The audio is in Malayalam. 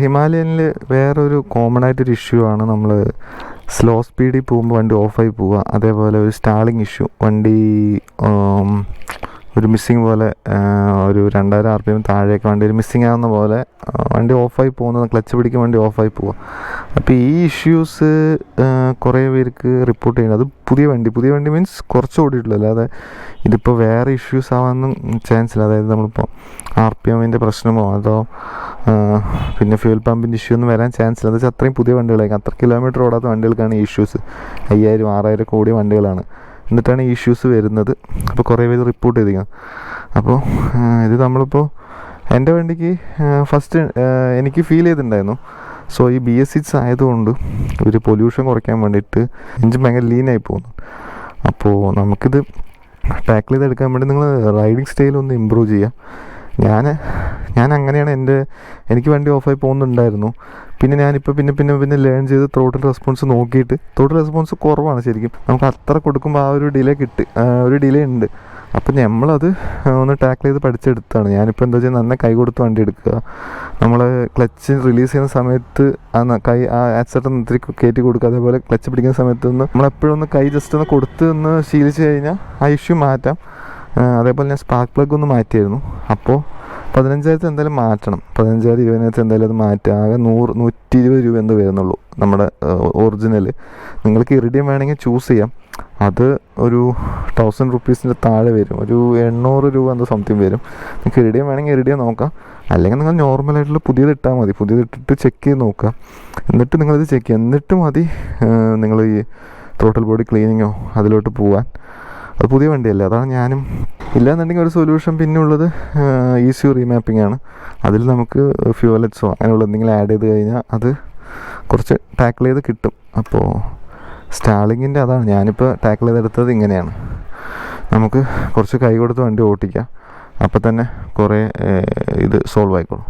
ഹിമാലയനിൽ വേറൊരു കോമൺ ആയിട്ടൊരു ഇഷ്യൂ ആണ് നമ്മൾ സ്ലോ സ്പീഡിൽ പോകുമ്പോൾ വണ്ടി ഓഫായി പോവുക. അതേപോലെ ഒരു സ്റ്റാളിങ് ഇഷ്യൂ, വണ്ടി ഒരു മിസ്സിങ് പോലെ, ഒരു 2000 RPM താഴേക്ക് വണ്ടി ഒരു മിസ്സിങ് ആകുന്ന പോലെ വണ്ടി ഓഫായി പോകുന്നത്, ക്ലച്ച് പിടിക്കാൻ വണ്ടി ഓഫായി പോവുക. അപ്പോൾ ഈ ഇഷ്യൂസ് കുറേ പേർക്ക് റിപ്പോർട്ട് ചെയ്യുന്നത്. അത് പുതിയ വണ്ടി മീൻസ് കുറച്ച് ഓടിയിട്ടുള്ളൂ, അല്ലാതെ ഇതിപ്പോൾ വേറെ ഇഷ്യൂസ് ആവാനൊന്നും ചാൻസ് ഇല്ല. അതായത് നമ്മളിപ്പോൾ RPM പ്രശ്നമോ അതോ പിന്നെ ഫ്യൂൽ പമ്പിൻ്റെ ഇഷ്യൂ ഒന്നും വരാൻ ചാൻസ് ഇല്ല. എന്താ വെച്ചാൽ അത്രയും പുതിയ വണ്ടികളായിരിക്കും, അത്ര കിലോമീറ്റർ ഓടാത്ത വണ്ടികൾക്കാണ് ഈ ഇഷ്യൂസ്. 5000 6000 ഓടിയ വണ്ടികളാണ്, എന്നിട്ടാണ് ഈ ഇഷ്യൂസ് വരുന്നത്. അപ്പോൾ കുറേ പേര് റിപ്പോർട്ട് ചെയ്തിരിക്കണം. അപ്പോൾ ഇത് നമ്മളിപ്പോൾ എൻ്റെ വണ്ടിക്ക് ഫസ്റ്റ് എനിക്ക് ഫീൽ ചെയ്തിട്ടുണ്ടായിരുന്നു. സോ ഈ BS6 ആയതുകൊണ്ട് ഒരു പൊല്യൂഷൻ കുറയ്ക്കാൻ വേണ്ടിയിട്ട് എഞ്ചിൻ ഭയങ്കര ലീനായി പോകുന്നു. അപ്പോൾ നമുക്കിത് ടാക്കിൾ ചെയ്തെടുക്കാൻ വേണ്ടി നിങ്ങൾ റൈഡിങ് സ്റ്റൈലൊന്ന് ഇമ്പ്രൂവ് ചെയ്യുക. ഞാൻ അങ്ങനെയാണ് എനിക്ക് വണ്ടി ഓഫായി പോകുന്നുണ്ടായിരുന്നു. പിന്നെ ഞാനിപ്പോൾ പിന്നെ ലേൺ ചെയ്ത് ത്രോട്ടിൽ റെസ്പോൺസ് നോക്കിയിട്ട്, ത്രോട്ടിൽ റെസ്പോൺസ് കുറവാണ് ശരിക്കും. നമുക്ക് അത്ര കൊടുക്കുമ്പോൾ ആ ഒരു ഡിലേ ഉണ്ട്. അപ്പം നമ്മളത് ഒന്ന് ടാക്കിൾ ചെയ്ത് പഠിച്ചെടുത്താണ്. ഞാനിപ്പോൾ എന്താ വെച്ചാൽ നന്നായി കൈ കൊടുത്ത് വണ്ടി എടുക്കുക. നമ്മൾ ക്ലച്ച് റിലീസ് ചെയ്യുന്ന സമയത്ത് ആ ആക്സിലേറ്റർ ഇത്തിരി കയറ്റി കൊടുക്കുക. അതേപോലെ ക്ലച്ച് പിടിക്കുന്ന സമയത്ത് നമ്മളെപ്പോഴും ഒന്ന് കൈ ജസ്റ്റ് ഒന്ന് കൊടുത്ത് ഒന്ന് ശീലിച്ച് കഴിഞ്ഞാൽ ആ ഇഷ്യൂ മാറ്റാം. അതേപോലെ ഞാൻ സ്പാർക്ക് പ്ലഗ് ഒന്ന് മാറ്റിയായിരുന്നു. അപ്പോൾ 15,000 എന്തായാലും മാറ്റണം. 15,000 20,000 എന്തായാലും അത് മാറ്റുക. ആകെ 100-120 രൂപ എന്തോ വരുന്നുള്ളൂ നമ്മുടെ ഒറിജിനൽ. നിങ്ങൾക്ക് ഇറിഡിയം വേണമെങ്കിൽ ചൂസ് ചെയ്യാം. അത് ഒരു 1000 റുപ്പീസിൻ്റെ താഴെ വരും, ഒരു 800 രൂപ എന്തോ സംതിങ് വരും. നിങ്ങൾക്ക് ഇറിഡിയം വേണമെങ്കിൽ ഇറിഡിയം നോക്കാം, അല്ലെങ്കിൽ നിങ്ങൾ നോർമലായിട്ടുള്ള പുതിയത് ഇട്ടാൽ മതി. പുതിയതിട്ടിട്ട് ചെക്ക് ചെയ്ത് നോക്കുക. എന്നിട്ട് നിങ്ങളിത് ചെക്ക് ചെയ്യുക. എന്നിട്ട് മതി നിങ്ങൾ ഈ ത്രോട്ടൽ ബോഡി ക്ലീനിങ്ങോ അതിലോട്ട് പോകാൻ. അത് പുതിയ വണ്ടിയല്ലേ, അതാണ് ഞാനും. ഇല്ലാന്നുണ്ടെങ്കിൽ ഒരു സൊല്യൂഷൻ പിന്നെ ഉള്ളത് ECU റീമാപ്പിംഗ് ആണ്. അതിൽ നമുക്ക് ഫ്യൂവലറ്റ്സോ അങ്ങനെയുള്ള എന്തെങ്കിലും ആഡ് ചെയ്ത് കഴിഞ്ഞാൽ അത് കുറച്ച് ടാക്കിൾ ചെയ്ത് കിട്ടും. അപ്പോൾ സ്റ്റാളിങ്ങിൻ്റെ അതാണ് ഞാനിപ്പോൾ ടാക്കിൾ ചെയ്തെടുത്തത്. ഇങ്ങനെയാണ് നമുക്ക് കുറച്ച് കൈ കൊടുത്ത് വണ്ടി ഓട്ടിക്കാം. അപ്പോൾ തന്നെ കുറേ ഇത് സോൾവ് ആയിക്കോളും.